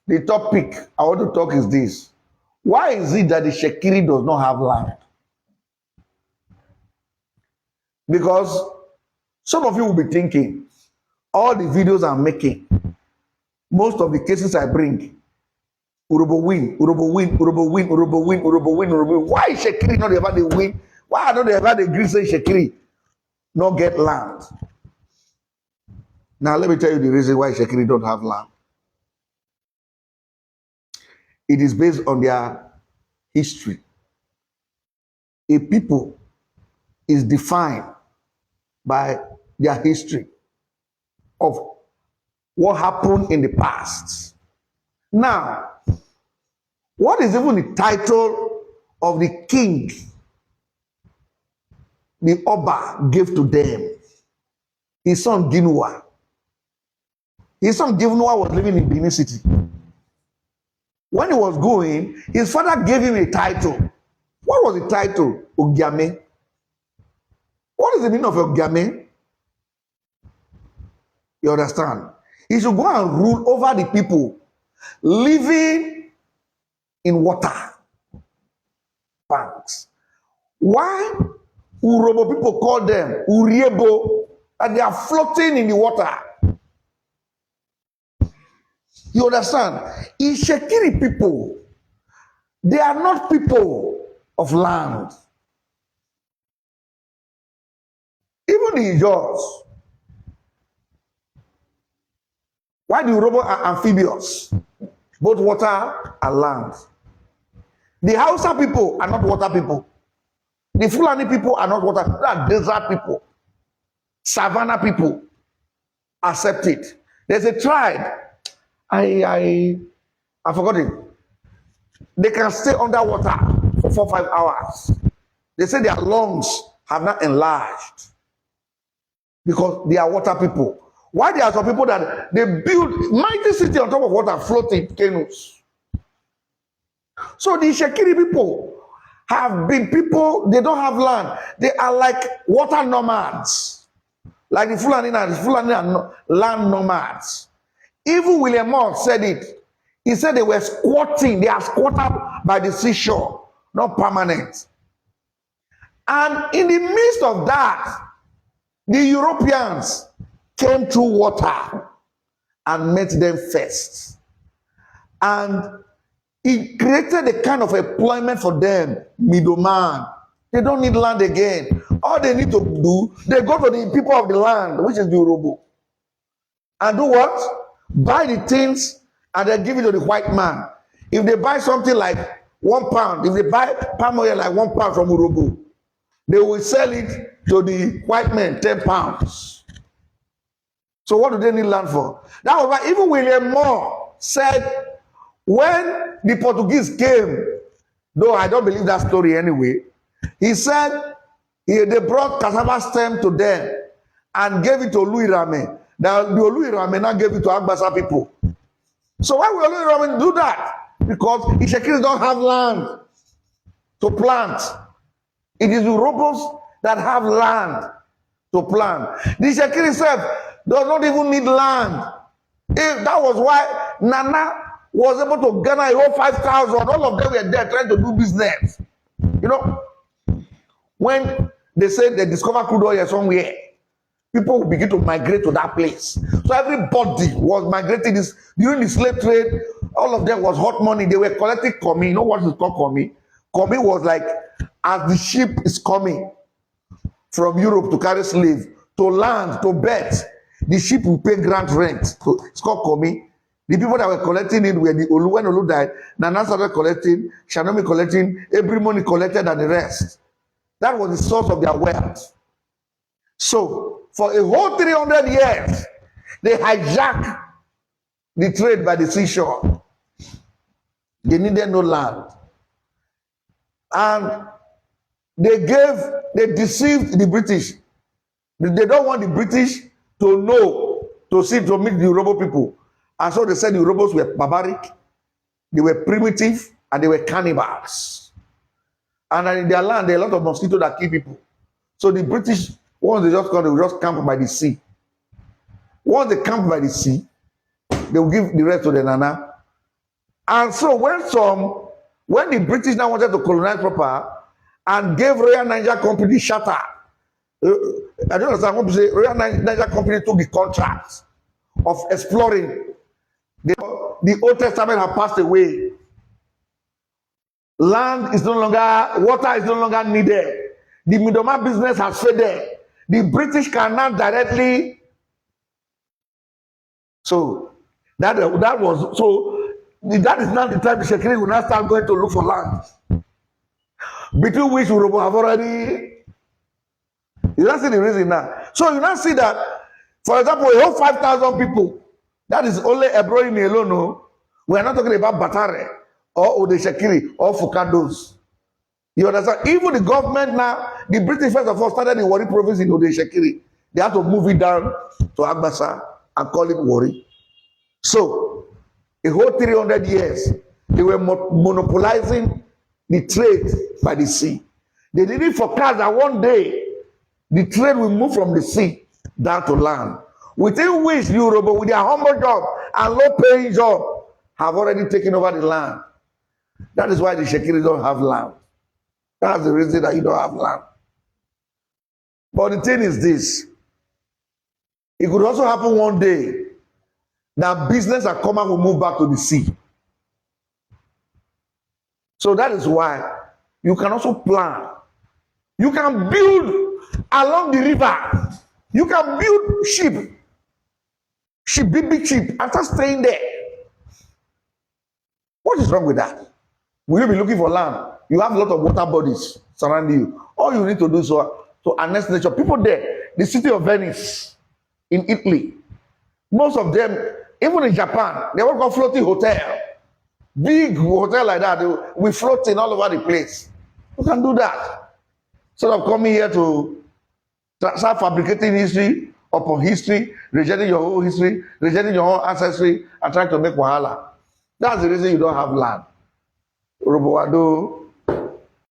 The topic I want to talk is this. Why is it that the Itsekiris does not have land? Because some of you will be thinking, all the videos I'm making, most of the cases I bring, Urobo win, Urobo win, Urobo win, Urobo win, Urobo win, Urobo win. Why is Itsekiri not ever the win? Why don't they ever the agree say Itsekiri not get land? Now let me tell you the reason why Itsekiri don't have land. It is based on their history. A people is defined by their history of what happened in the past. Now, what is even the title of the king the Oba gave to them? His son Ginua. His son Ginua was living in Benin City. When he was going, his father gave him a title. What was the title? Ogiame. What is the meaning of Ogiame? You understand? He should go and rule over the people living in water banks. Why Urobo people call them Uriebo? And they are floating in the water. You understand? Itsekiri people, they are not people of land. Even the Ijaws. Why the Urobo are amphibious? Both water and land. The Hausa people are not water people. The Fulani people are not water. They are desert people. Savannah people. Accept it. There's a tribe. I forgot it. They can stay underwater for 4 or 5 hours. They say their lungs have not enlarged because they are water people. Why there are some people that they build mighty city on top of water, floating canoes? So the Itsekiri people have been people, they don't have land. They are like water nomads. Like the Fulani are land nomads. Even William Moore said it. He said they were squatting. They are squatted by the seashore, not permanent. And in the midst of that, the Europeans came through water and met them first. And it created a kind of employment for them, middleman. They don't need land again. All they need to do, they go to the people of the land, which is the Urobo, and do what? Buy the things and then give it to the white man. If they buy something like £1, if they buy palm oil like £1 from Urobo, they will sell it to the white man £10. So what do they need land for? That was why even William Moore said when the Portuguese came, though I don't believe that story anyway, he said they brought cassava stem to them and gave it to Louis Rame. Now the Louis Rame now gave it to Agbasa people. So why will Louis Rame do that? Because Itsekiris don't have land to plant. It is the Urobos that have land to plant. The Itsekiris itself does not even need land. If that was why Nana was able to garner a whole 5,000. All of them were there trying to do business. You know, when they say they discover crude oil somewhere, people will begin to migrate to that place. So everybody was migrating. This during the slave trade, all of them was hot money. They were collecting komi. You know what is called komi? Komi was like as the ship is coming from Europe to carry slave to land to bet, the ship will pay grant rent. So it's called komi. The people that were collecting it were the Olu. When Olu died, Nana started collecting, Shanomi collecting, every money collected and the rest. That was the source of their wealth. So for a whole 300 years, they hijacked the trade by the seashore. They needed no land. And they deceived the British. They don't want the British to know, to meet the Urobo people. And so they said the Urobos were barbaric, they were primitive, and they were cannibals. And in their land, there are a lot of mosquitoes that kill people. So the British, once they just come, they will just camp by the sea. Once they camp by the sea, they will give the rest to the Nana. And so when the British now wanted to colonize proper and gave Royal Niger Company charter, I don't understand what to say. Royal Niger Company took the contract of exploring. The Old Testament had passed away. Land is no longer, water is no longer needed. The middleman business has faded. The British cannot directly. So that is now the time the Itsekiris will now start going to look for land, between which Urobo have already. You don't see the reason now. So you now see that, for example, a whole 5,000 people. That is only Ebroini alone. No? We are not talking about Batare or Itsekiris or Fukados. You understand? Even the government now, the British first of all started in Warri province in Itsekiris. They had to move it down to Agbasa and call it Warri. So, a whole 300 years, they were monopolizing the trade by the sea. They didn't forecast that one day the trade will move from the sea down to land. Within which Europe, with their humble job and low-paying job, have already taken over the land. That is why the Itsekiris don't have land. That's the reason that you don't have land. But the thing is this. It could also happen one day that business and commerce will move back to the sea. So that is why you can also plan. You can build along the river. You can build ship, big ship, and start staying there. What is wrong with that? Will you be looking for land? You have a lot of water bodies surrounding you. All you need to do is to harness nature. People there, the city of Venice in Italy, most of them, even in Japan, they work on floating hotel. Big hotel like that, they will be floating all over the place. You can do that. Instead of coming here to start fabricating history upon history, rejecting your whole history, rejecting your own ancestry, and trying to make wahala. That's the reason you don't have land. Urubawado